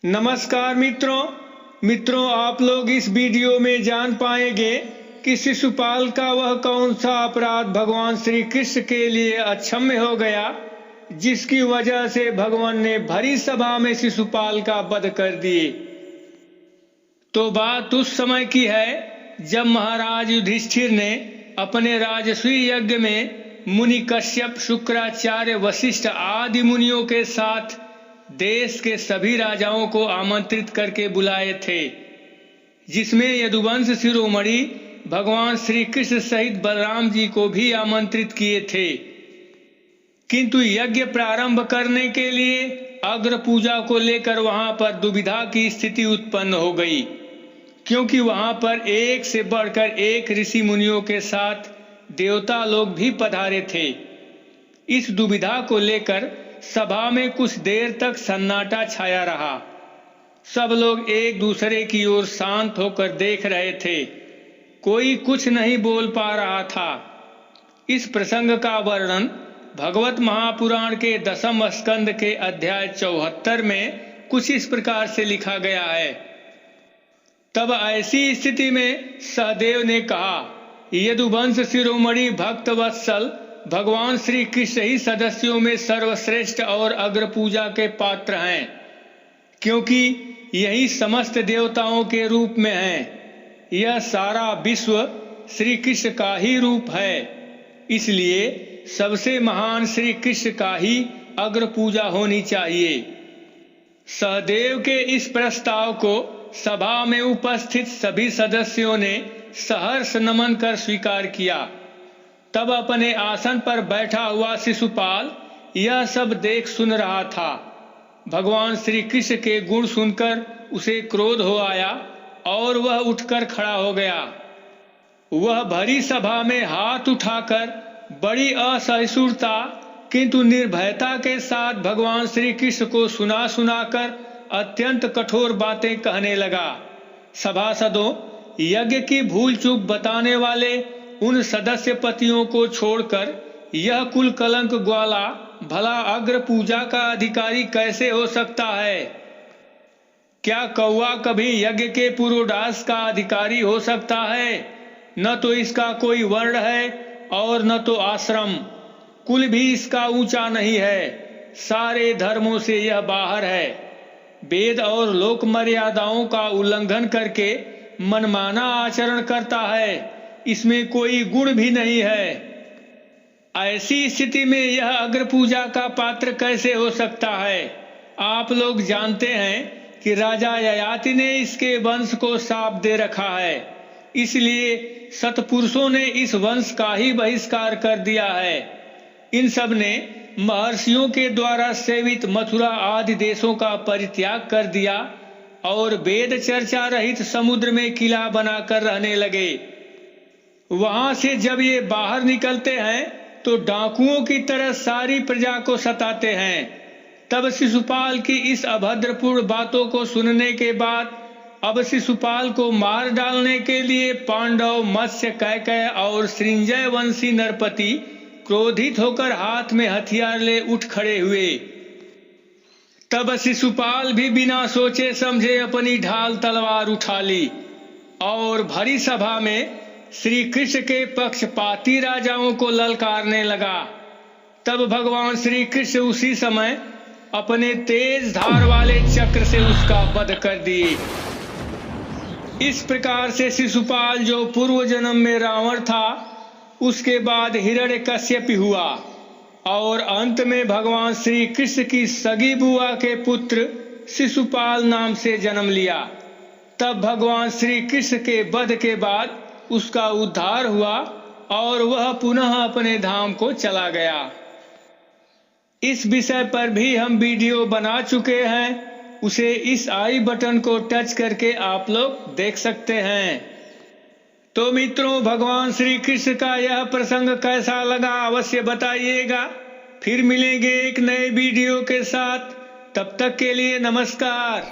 नमस्कार मित्रों आप लोग इस वीडियो में जान पाएंगे कि शिशुपाल का वह कौन सा अपराध भगवान श्री कृष्ण के लिए अक्षम्य हो गया जिसकी वजह से भगवान ने भरी सभा में शिशुपाल का वध कर दिए। तो बात उस समय की है जब महाराज युधिष्ठिर ने अपने राजसूय यज्ञ में मुनि कश्यप, शुक्राचार्य, वशिष्ठ आदि मुनियों के साथ देश के सभी राजाओं को आमंत्रित करके बुलाए थे, जिसमें यदुवंश शिरोमणि भगवान श्री कृष्ण सहित बलराम जी को भी आमंत्रित किए थे। किंतु यज्ञ प्रारंभ करने के लिए अग्र पूजा को लेकर वहां पर दुविधा की स्थिति उत्पन्न हो गई, क्योंकि वहां पर एक से बढ़कर एक ऋषि मुनियों के साथ देवता लोग भी पधारे थे। इस दुविधा को लेकर सभा में कुछ देर तक सन्नाटा छाया रहा। सब लोग एक दूसरे की ओर शांत होकर देख रहे थे, कोई कुछ नहीं बोल पा रहा था। इस प्रसंग का वर्णन भगवत महापुराण के 10वें स्कंद के अध्याय 74 में कुछ इस प्रकार से लिखा गया है। तब ऐसी स्थिति में सहदेव ने कहा, यदुवंश शिरोमणि भक्त वत्सल भगवान श्री कृष्ण ही सदस्यों में सर्वश्रेष्ठ और अग्र पूजा के पात्र हैं, क्योंकि यही समस्त देवताओं के रूप में हैं। यह सारा विश्व श्री कृष्ण का ही रूप है, इसलिए सबसे महान श्री कृष्ण का ही अग्र पूजा होनी चाहिए। सहदेव के इस प्रस्ताव को सभा में उपस्थित सभी सदस्यों ने सहर्ष नमन कर स्वीकार किया। तब अपने आसन पर बैठा हुआ शिशुपाल यह सब देख सुन रहा था। भगवान श्री कृष्ण के गुण सुनकर उसे क्रोध हो आया और वह उठकर खड़ा हो गया। वह भरी सभा में हाथ उठाकर बड़ी असहिष्णुता किंतु निर्भयता के साथ भगवान श्री कृष्ण को सुना सुनाकर अत्यंत कठोर बातें कहने लगा। सभासदों, यज्ञ की भूल चूक बताने वाले उन सदस्य पतियों को छोड़कर यह कुल कलंक ग्वाला भला अग्र पूजा का अधिकारी कैसे हो सकता है? क्या कौवा कभी यज्ञ के पुरोडास का अधिकारी हो सकता है? न तो इसका कोई वर्ण है और न तो आश्रम, कुल भी इसका ऊंचा नहीं है। सारे धर्मों से यह बाहर है। वेद और लोक मर्यादाओं का उल्लंघन करके मनमाना आचरण करता है, इसमें कोई गुण भी नहीं है। ऐसी स्थिति में यह अग्र पूजा का पात्र कैसे हो सकता है? आप लोग जानते हैं कि राजा ययाति ने इसके वंश को शाप दे रखा है, इसलिए सतपुरुषों ने इस वंश का ही बहिष्कार कर दिया है। इन सब ने महर्षियों के द्वारा सेवित मथुरा आदि देशों का परित्याग कर दिया और वेद चर्चा रहित समुद्र में किला बनाकर रहने लगे। वहां से जब ये बाहर निकलते हैं तो डाकुओं की तरह सारी प्रजा को सताते हैं। तब शिशुपाल की इस अभद्रपूर्ण बातों को सुनने के बाद अब शिशुपाल को मार डालने के लिए पांडव, मत्स्य, कैकय और सृंजय वंशी नरपति क्रोधित होकर हाथ में हथियार ले उठ खड़े हुए। तब शिशुपाल भी बिना सोचे समझे अपनी ढाल तलवार उठा ली और भरी सभा में श्री कृष्ण के पक्षपाती राजाओं को ललकारने लगा। तब भगवान श्री कृष्ण उसी समय अपने तेज धार वाले चक्र से उसका वध कर दिए। इस प्रकार से शिशुपाल जो पूर्व जन्म में रावण था, उसके बाद हिरण्यकश्यप हुआ और अंत में भगवान श्री कृष्ण की सगी बुआ के पुत्र शिशुपाल नाम से जन्म लिया। तब भगवान श्री कृष्ण के वध के बाद उसका उद्धार हुआ और वह पुनः अपने धाम को चला गया। इस विषय पर भी हम वीडियो बना चुके हैं, उसे इस आई बटन को टच करके आप लोग देख सकते हैं। तो मित्रों, भगवान श्री कृष्ण का यह प्रसंग कैसा लगा अवश्य बताइएगा। फिर मिलेंगे एक नए वीडियो के साथ, तब तक के लिए नमस्कार।